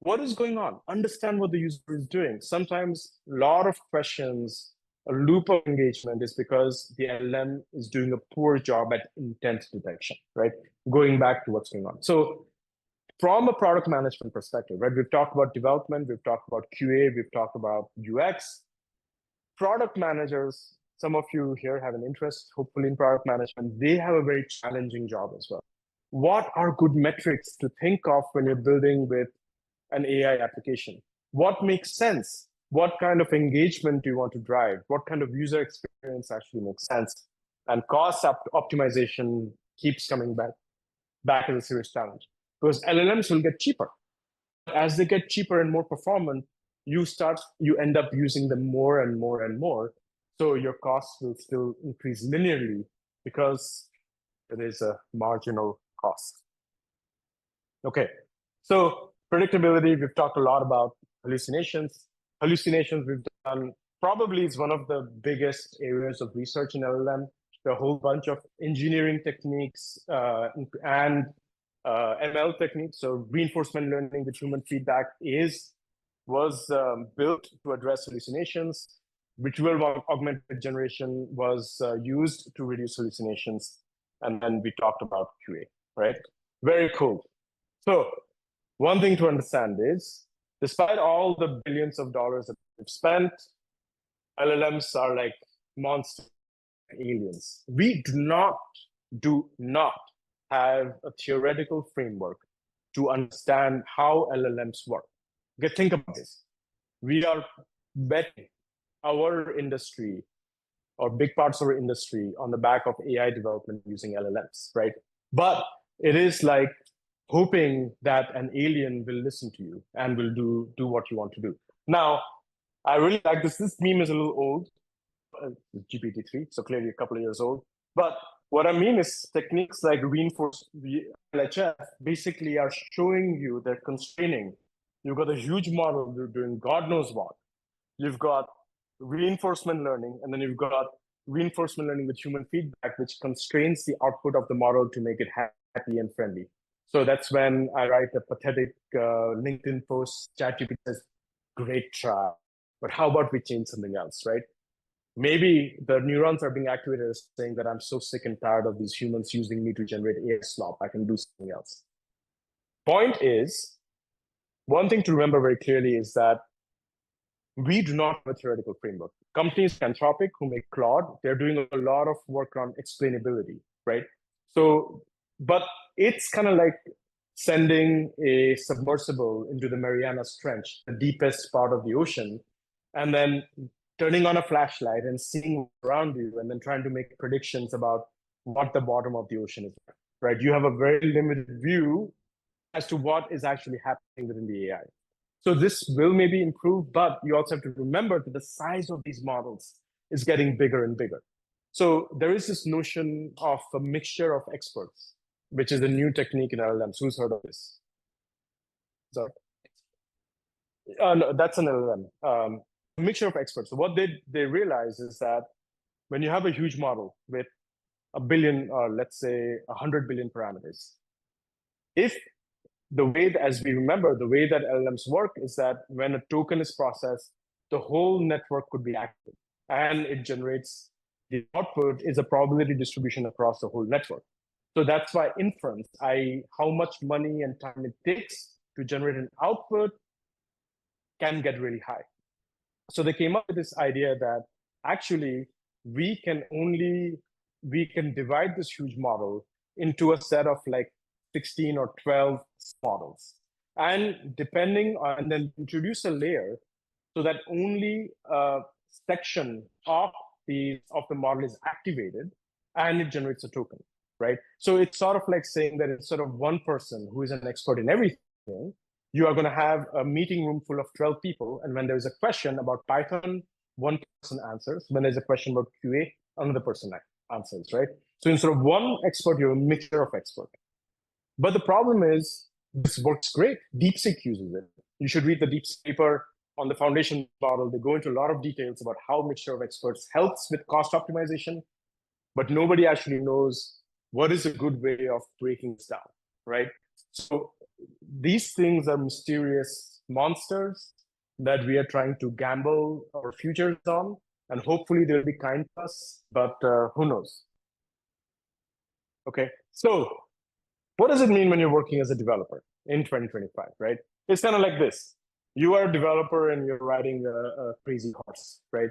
What is going on? Understand what the user is doing. Sometimes a lot of questions, a loop of engagement is because the LLM is doing a poor job at intent detection, right? Going back to what's going on. So from a product management perspective, right, we've talked about development, we've talked about QA, we've talked about UX. Product managers, some of you here have an interest, hopefully, in product management. They have a very challenging job as well. What are good metrics to think of when you're building with an AI application? What makes sense? What kind of engagement do you want to drive? What kind of user experience actually makes sense? And cost optimization keeps coming back as a serious challenge, because LLMs will get cheaper. As they get cheaper and more performant, you end up using them more and more and more. So your costs will still increase linearly because there is a marginal cost. Okay, so predictability, we've talked a lot about hallucinations. Hallucinations we've done probably is one of the biggest areas of research in LLM. There are a whole bunch of engineering techniques and ML techniques. So reinforcement learning with human feedback was built to address hallucinations. Visual augmented generation was used to reduce hallucinations. And then we talked about QA, right? Very cool. So one thing to understand is, despite all the billions of dollars that we've spent, LLMs are like monster aliens. We do not have a theoretical framework to understand how LLMs work. Okay, think about this. We are betting our industry or big parts of our industry on the back of AI development using LLMs, right? But it is like hoping that an alien will listen to you and will do what you want to do. Now, I really like this. This meme is a little old, GPT-3, so clearly a couple of years old. But what I mean is techniques like reinforced LHF basically are showing you they're constraining. You've got a huge model doing God knows what. You've got reinforcement learning, and then you've got reinforcement learning with human feedback, which constrains the output of the model to make it happy and friendly. So that's when I write a pathetic LinkedIn post. ChatGPT says, "Great try, but how about we change something else?" Right? Maybe the neurons are being activated as saying that I'm so sick and tired of these humans using me to generate AI slop. I can do something else. Point is, one thing to remember very clearly is that we do not have a theoretical framework. Companies, Anthropic, who make Claude, they're doing a lot of work on explainability, right? So, but it's kind of like sending a submersible into the Marianas Trench, the deepest part of the ocean, and then turning on a flashlight and seeing around you, and then trying to make predictions about what the bottom of the ocean is, right? You have a very limited view as to what is actually happening within the AI. So this will maybe improve, but you also have to remember that the size of these models is getting bigger and bigger. So there is this notion of a mixture of experts, which is a new technique in LLMs. Who's heard of this? So, no, that's an LLM. A mixture of experts. So what they realize is that when you have a huge model with a billion, or let's say 100 billion parameters, if the way that, as we remember, the way that LLMs work is that when a token is processed, the whole network could be active, and it generates the output is a probability distribution across the whole network. So that's why inference, how much money and time it takes to generate an output can get really high. So they came up with this idea that actually we can divide this huge model into a set of like 16 or 12 models. And then introduce a layer so that only a section of the model is activated and it generates a token, right? So it's sort of like saying that instead of one person who is an expert in everything, you are going to have a meeting room full of 12 people. And when there's a question about Python, one person answers. When there's a question about QA, another person answers, right? So instead of one expert, you have a mixture of experts. But the problem is, this works great. DeepSeek uses it. You should read the DeepSeek paper on the foundation model. They go into a lot of details about how mixture of experts helps with cost optimization, but nobody actually knows what is a good way of breaking this down, right? So these things are mysterious monsters that we are trying to gamble our futures on, and hopefully they'll be kind to us, but who knows? Okay, so what does it mean when you're working as a developer in 2025, right? It's kind of like this. You are a developer and you're riding a crazy horse, right?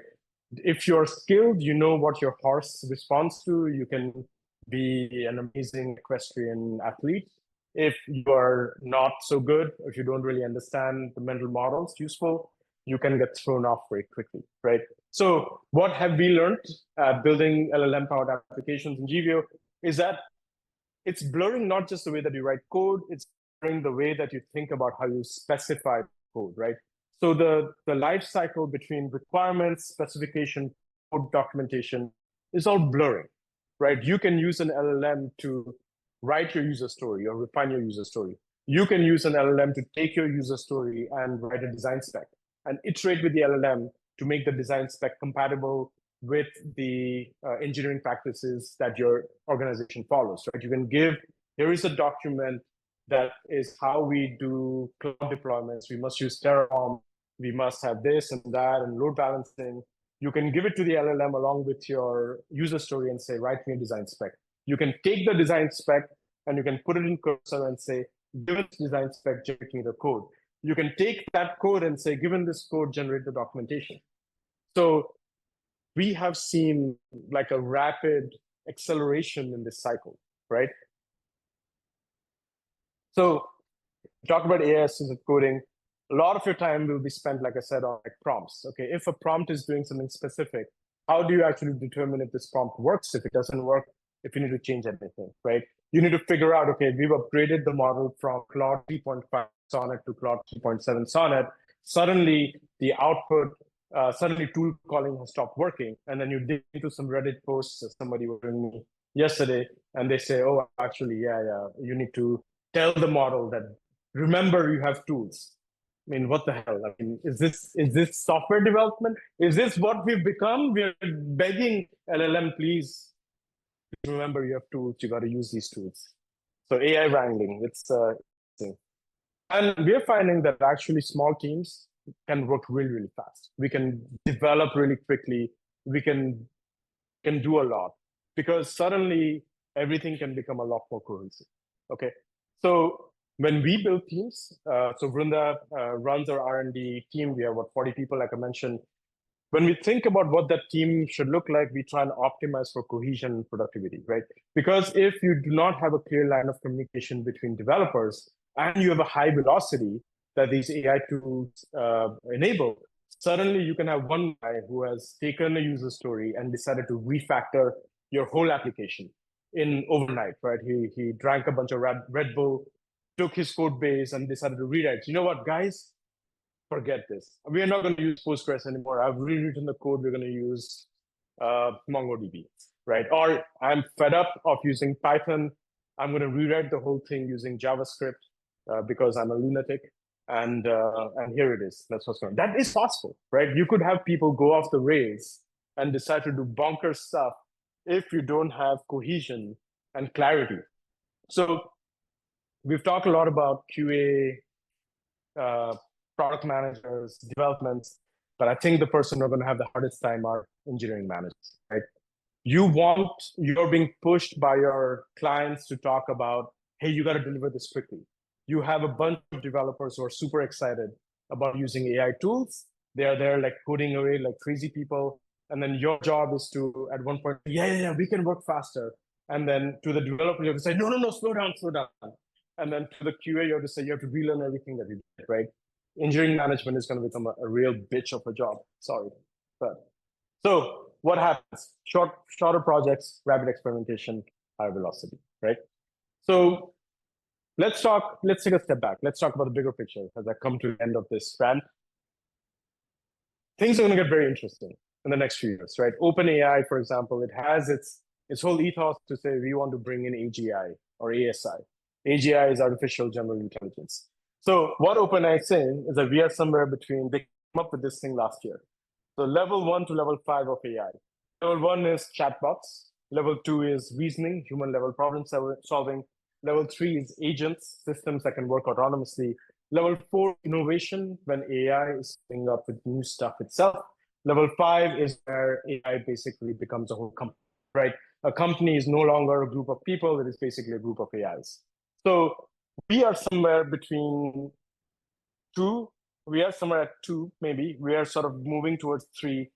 If you're skilled, you know what your horse responds to. You can be an amazing equestrian athlete. If you are not so good, if you don't really understand the mental models useful, you can get thrown off very quickly, right? So what have we learned building LLM-powered applications in Jeavio is that it's blurring not just the way that you write code, it's blurring the way that you think about how you specify code, right? So the life cycle between requirements, specification, code documentation is all blurring, right? You can use an LLM to write your user story or refine your user story. You can use an LLM to take your user story and write a design spec and iterate with the LLM to make the design spec compatible with the engineering practices that your organization follows, right? You can give, here is a document that is how we do cloud deployments. We must use Terraform. We must have this and that and load balancing. You can give it to the LLM along with your user story and say, write me a design spec. You can take the design spec and you can put it in cursor and say, given this design spec, generate me the code. You can take that code and say, given this code, generate the documentation. So we have seen like a rapid acceleration in this cycle, right? So talk about AI assisted coding. A lot of your time will be spent, like I said, on like prompts. Okay, if a prompt is doing something specific, how do you actually determine if this prompt works? If it doesn't work, if you need to change anything, right? You need to figure out, okay, we've upgraded the model from Claude 3.5 Sonnet to Claude 3.7 Sonnet. Suddenly, the output, suddenly tool calling has stopped working. And then you dig into some Reddit posts that somebody was doing me yesterday, and they say, oh, actually, yeah, you need to tell the model that, remember, you have tools. I mean, what the hell? I mean, is this software development? Is this what we've become? We're begging LLM, please remember you have tools. You got to use these tools. So AI wrangling, it's and we're finding that actually small teams can work really, really fast. We can develop really quickly. We can do a lot because suddenly everything can become a lot more cohesive. Okay, so when we build teams, so Vrinda runs our R&D team. We have about 40 people, like I mentioned. When we think about what that team should look like, we try and optimize for cohesion and productivity, right? Because if you do not have a clear line of communication between developers and you have a high velocity that these AI tools enable, suddenly you can have one guy who has taken a user story and decided to refactor your whole application in overnight, right? He drank a bunch of Red Bull, took his code base and decided to rewrite. You know what, guys? Forget this. We are not going to use Postgres anymore. I've rewritten the code. We're going to use MongoDB, right? Or I'm fed up of using Python. I'm going to rewrite the whole thing using JavaScript because I'm a lunatic. And here it is. That's what's going on. That is possible, right? You could have people go off the rails and decide to do bonkers stuff if you don't have cohesion and clarity. So we've talked a lot about QA, product managers, developments, but I think the person who are going to have the hardest time are engineering managers, right? you're being pushed by your clients to talk about, hey, you got to deliver this quickly. You have a bunch of developers who are super excited about using AI tools. They are there like coding away like crazy people. And then your job is to, at one point, yeah, we can work faster. And then to the developer, you have to say, no, slow down. And then to the QA, you have to say, you have to relearn everything that you did, right? Engineering management is going to become a real bitch of a job. Sorry. But so what happens? Shorter projects, rapid experimentation, higher velocity, right? So let's take a step back. Let's talk about the bigger picture as I come to the end of this rant. Things are going to get very interesting in the next few years, right? OpenAI, for example, it has its whole ethos to say we want to bring in AGI or ASI. AGI is artificial general intelligence. So what OpenAI is saying is that we are somewhere between, they came up with this thing last year. So level 1 to level 5 of AI. Level 1 is chatbots. Level 2 is reasoning, human level problem solving. Level 3 is agents, systems that can work autonomously. Level 4, innovation, when AI is coming up with new stuff itself. Level 5 is where AI basically becomes a whole company, right? A company is no longer a group of people, it is basically a group of AIs. So we are somewhere between we are somewhere at 2, maybe. We are sort of moving towards 3.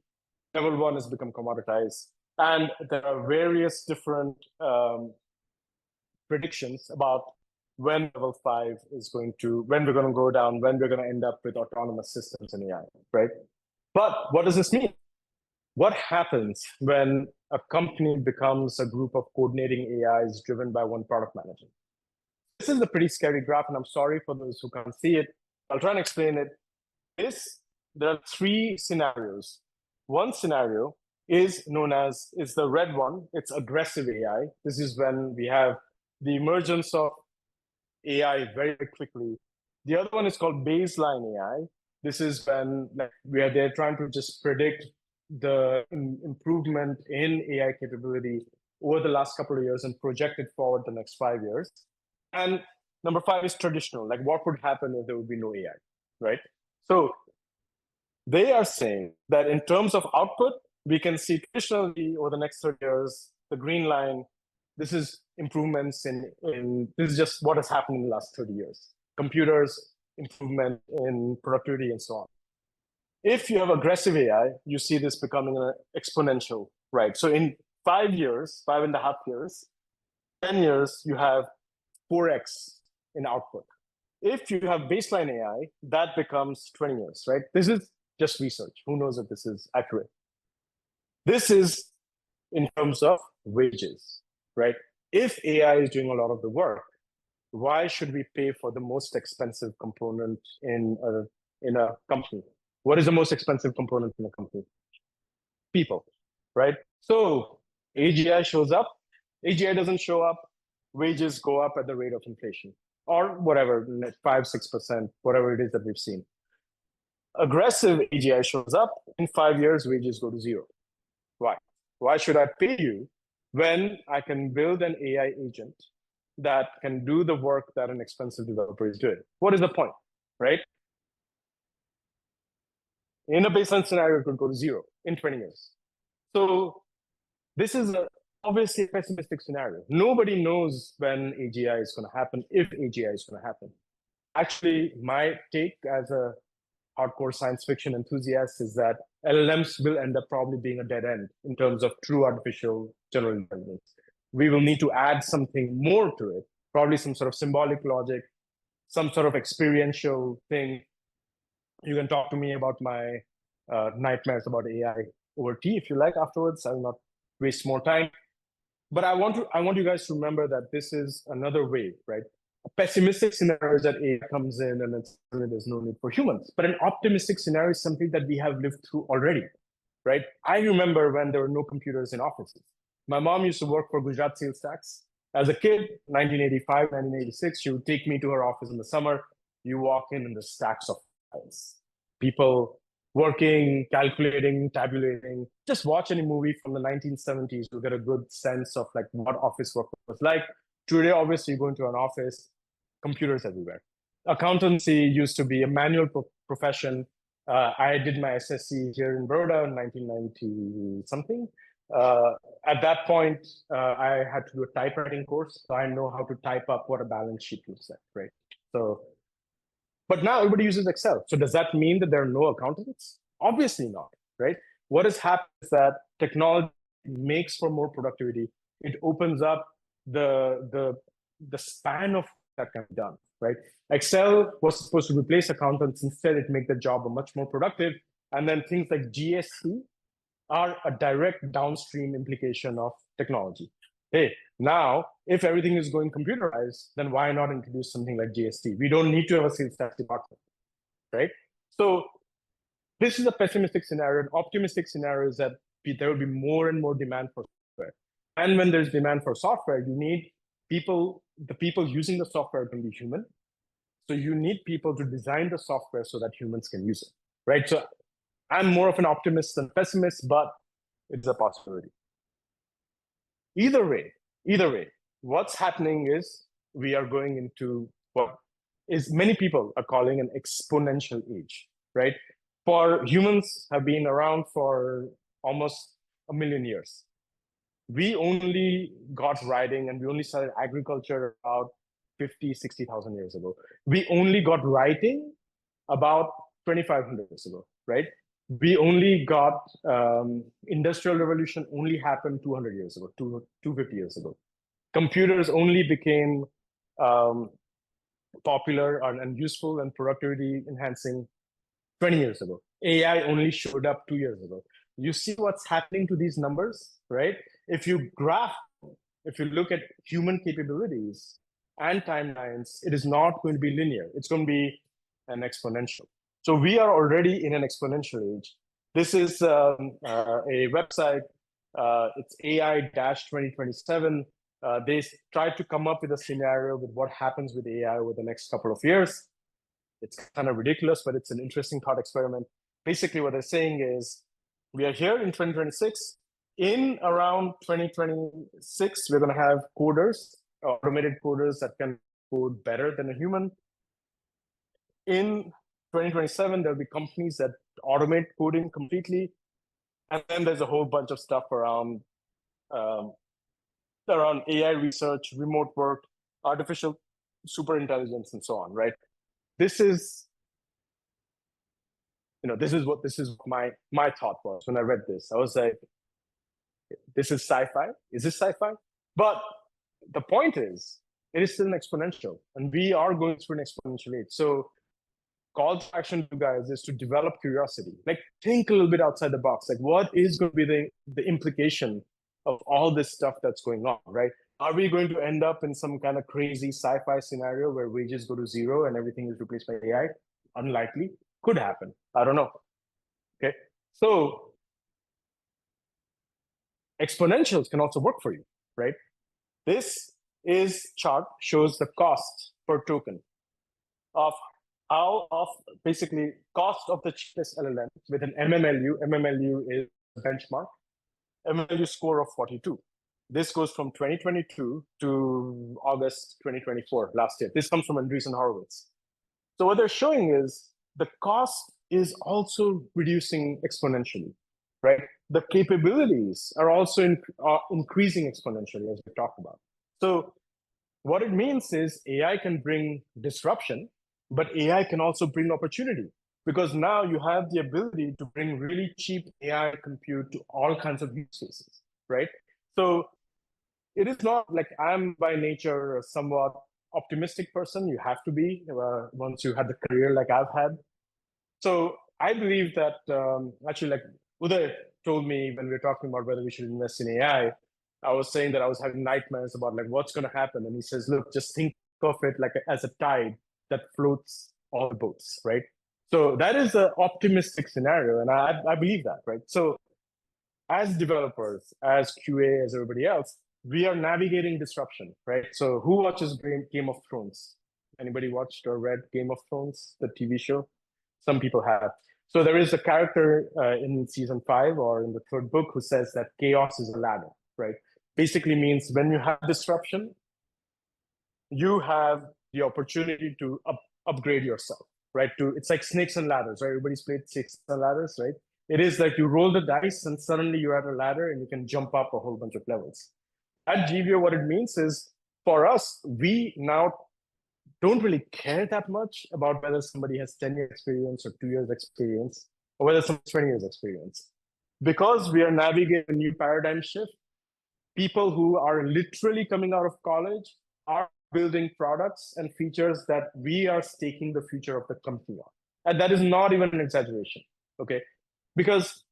Level 1 has become commoditized. And there are various different predictions about when level 5 is when we're going to go down, when we're going to end up with autonomous systems in AI, right? But what does this mean? What happens when a company becomes a group of coordinating AIs driven by one product manager? This is a pretty scary graph, and I'm sorry for those who can't see it. I'll try and explain it. There are 3 scenarios. One scenario is the red one. It's aggressive AI. This is when we have the emergence of AI very quickly. The other one is called baseline AI. This is when they're trying to just predict the improvement in AI capability over the last couple of years and project it forward the next 5 years. And number 5 is traditional, like what would happen if there would be no AI, right? So they are saying that in terms of output, we can see traditionally over the next 30 years, the green line, this is improvements this is just what has happened in the last 30 years. Computers, improvement in productivity, and so on. If you have aggressive AI, you see this becoming an exponential, right? So in 5 years, 5.5 years, 10 years, you have 4x in output. If you have baseline AI, that becomes 20 years, right? This is just research. Who knows if this is accurate? This is in terms of wages, right? If AI is doing a lot of the work, why should we pay for the most expensive component in a company? What is the most expensive component in a company? People, right? So AGI shows up, AGI doesn't show up, wages go up at the rate of inflation, or whatever, 5-6%, whatever it is that we've seen. Aggressive AGI shows up, in 5 years, wages go to 0. Why? Why should I pay you when I can build an AI agent that can do the work that an expensive developer is doing? What is the point, right? In a baseline scenario, it could go to 0 in 20 years. So this is obviously a pessimistic scenario. Nobody knows when AGI is going to happen, if AGI is going to happen. Actually, my take as a hardcore science fiction enthusiast is that LLMs will end up probably being a dead end in terms of true artificial general intelligence. We will need to add something more to it, probably some sort of symbolic logic, some sort of experiential thing. You can talk to me about my nightmares about AI over tea if you like afterwards. I will not waste more time. But I want you guys to remember that this is another way, right? A pessimistic scenario is that AI comes in and there's no need for humans. But an optimistic scenario is something that we have lived through already, right? I remember when there were no computers in offices. My mom used to work for Gujarat Sales Tax. As a kid, 1985, 1986, she would take me to her office in the summer. You walk in and the stacks of files. People working, calculating, tabulating. Just watch any movie from the 1970s, you'll get a good sense of like what office work was like. Today, obviously, you go into an office, computers everywhere. Accountancy used to be a manual profession. I did my SSC here in Baroda in 1990 something. At that point, I had to do a typewriting course, so I know how to type up what a balance sheet looks like, right? So, but now everybody uses Excel. So does that mean that there are no accountants? Obviously not, right? What has happened is that technology makes for more productivity. It opens up the span of that can be done, right? Excel was supposed to replace accountants. Instead, it make the job much more productive. And then things like GST are a direct downstream implication of technology. Hey, now, if everything is going computerized, then why not introduce something like GST? We don't need to have a sales tax department, right? So this is a pessimistic scenario. An optimistic scenario is that there will be more and more demand for software. And when there's demand for software, you need people, the people using the software can be human. So you need people to design the software so that humans can use it, right? So I'm more of an optimist than pessimist, but it's a possibility. Either way, what's happening is we are going into what is many people are calling an exponential age, right? For humans have been around for almost 1,000,000 years. We only got writing and we only started agriculture about 50, 60,000 years ago. We only got writing about 2,500 years ago, right? We only got industrial revolution only happened 200 years ago, 250 years ago. Computers only became popular and useful and productivity enhancing 20 years ago. AI only showed up 2 years ago. You see what's happening to these numbers, right? If you look at human capabilities and timelines, it is not going to be linear. It's going to be an exponential. So we are already in an exponential age. This is a website. It's AI-2027. They tried to come up with a scenario with what happens with AI over the next couple of years. It's kind of ridiculous, but it's an interesting thought experiment. Basically, what they're saying is we are here in 2026. In around 2026, we're going to have coders, automated coders that can code better than a human. In 2027, there'll be companies that automate coding completely. And then there's a whole bunch of stuff around AI research, remote work, artificial superintelligence, and so on, right? This is what my thought was when I read this. I was like, this is sci-fi. Is this sci-fi? But the point is, it is still an exponential, and we are going through an exponential age. So call to action to you guys is to develop curiosity. Like, think a little bit outside the box. Like, what is going to be the implication of all this stuff that's going on, right? Are we going to end up in some kind of crazy sci-fi scenario where wages go to zero and everything is replaced by AI? Unlikely. Could happen. I don't know. Okay. So exponentials can also work for you, right? This chart shows the cost per token of basically cost of the cheapest LLM with an MMLU. MMLU is a benchmark. MMLU score of 42. This goes from 2022 to August 2024, last year. This comes from Andreessen Horowitz. So what they're showing is the cost is also reducing exponentially, right? The capabilities are also increasing exponentially, as we talked about. So what it means is AI can bring disruption, but AI can also bring opportunity, because now you have the ability to bring really cheap AI compute to all kinds of use cases, right? So it is not like I'm by nature a somewhat optimistic person. You have to be once you had the career like I've had. So I believe that actually, like Uday told me when we were talking about whether we should invest in AI, I was saying that I was having nightmares about like what's going to happen. And he says, look, just think of it like as a tide that floats all the boats, right? So that is an optimistic scenario. And I believe that, right? So as developers, as QA, as everybody else, we are navigating disruption, right? So who watches Game of Thrones? Anybody watched or read Game of Thrones, the TV show? Some people have. So there is a character in season 5 or in the 3rd book who says that chaos is a ladder, right? Basically means when you have disruption, you have the opportunity to upgrade yourself, right? It's like snakes and ladders, right? Everybody's played snakes and ladders, right? It is like you roll the dice and suddenly you're at a ladder and you can jump up a whole bunch of levels. At Jeavio, what it means is for us, we now don't really care that much about whether somebody has 10 years experience or 2 years experience or whether someone's 20 years experience. Because we are navigating a new paradigm shift, people who are literally coming out of college are building products and features that we are staking the future of the company on. And that is not even an exaggeration, okay? Because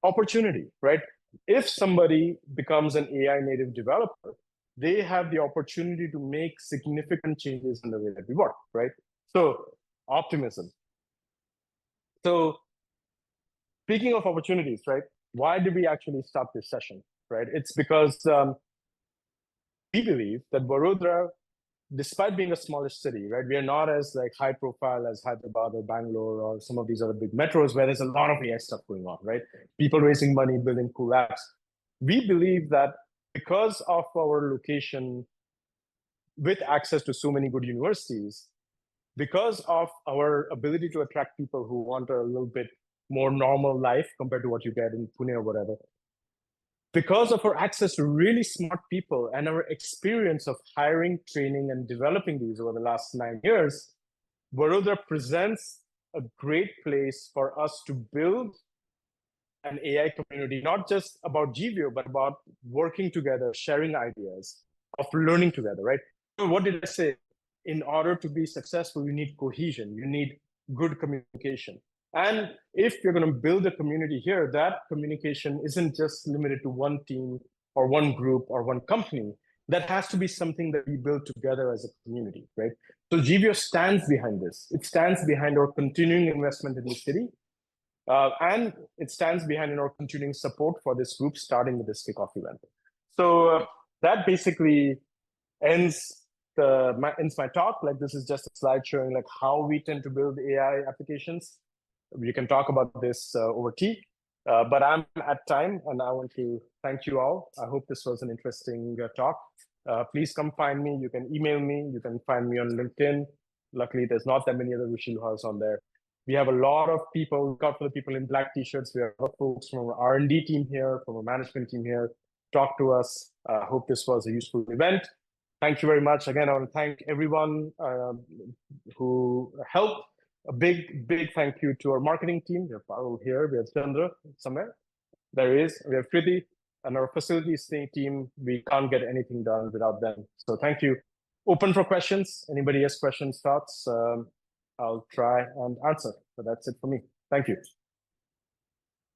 opportunity, right? If somebody becomes an AI native developer, they have the opportunity to make significant changes in the way that we work, right? So optimism. So speaking of opportunities, right? Why did we actually start this session, right? It's because we believe that Vadodara, despite being a smallish city, right, we are not as like high profile as Hyderabad or Bangalore or some of these other big metros where there's a lot of AI stuff going on, right? People raising money, building cool apps. We believe that because of our location with access to so many good universities, because of our ability to attract people who want a little bit more normal life compared to what you get in Pune or whatever, because of our access to really smart people and our experience of hiring, training, and developing these over the last 9 years, Vadodara presents a great place for us to build an AI community, not just about Jeavio, but about working together, sharing ideas, of learning together, right? So what did I say? In order to be successful, you need cohesion, you need good communication. And if you're going to build a community here, that communication isn't just limited to one team or one group or one company. That has to be something that we build together as a community, right? So Jeavio stands behind this. It stands behind our continuing investment in the city. And it stands behind our continuing support for this group, starting with this kickoff event. So that basically ends my talk. Like, this is just a slide showing like how we tend to build AI applications. We can talk about this over tea, but I'm at time and I want to thank you all. I hope this was an interesting talk. Please come find me. You can email me. You can find me on LinkedIn. Luckily, there's not that many other Rushi Luhars on there. We have a lot of people. Look out for the people in black t-shirts. We have a lot of folks from our R&D team here, from our management team here. Talk to us. Hope this was a useful event. Thank you very much. Again, I want to thank everyone who helped. A big, big thank you to our marketing team. We have Parul here. We have Chandra somewhere. There is. We have Kriti and our facilities team. We can't get anything done without them. So thank you. Open for questions. Anybody has questions, thoughts? I'll try and answer. So that's it for me. Thank you.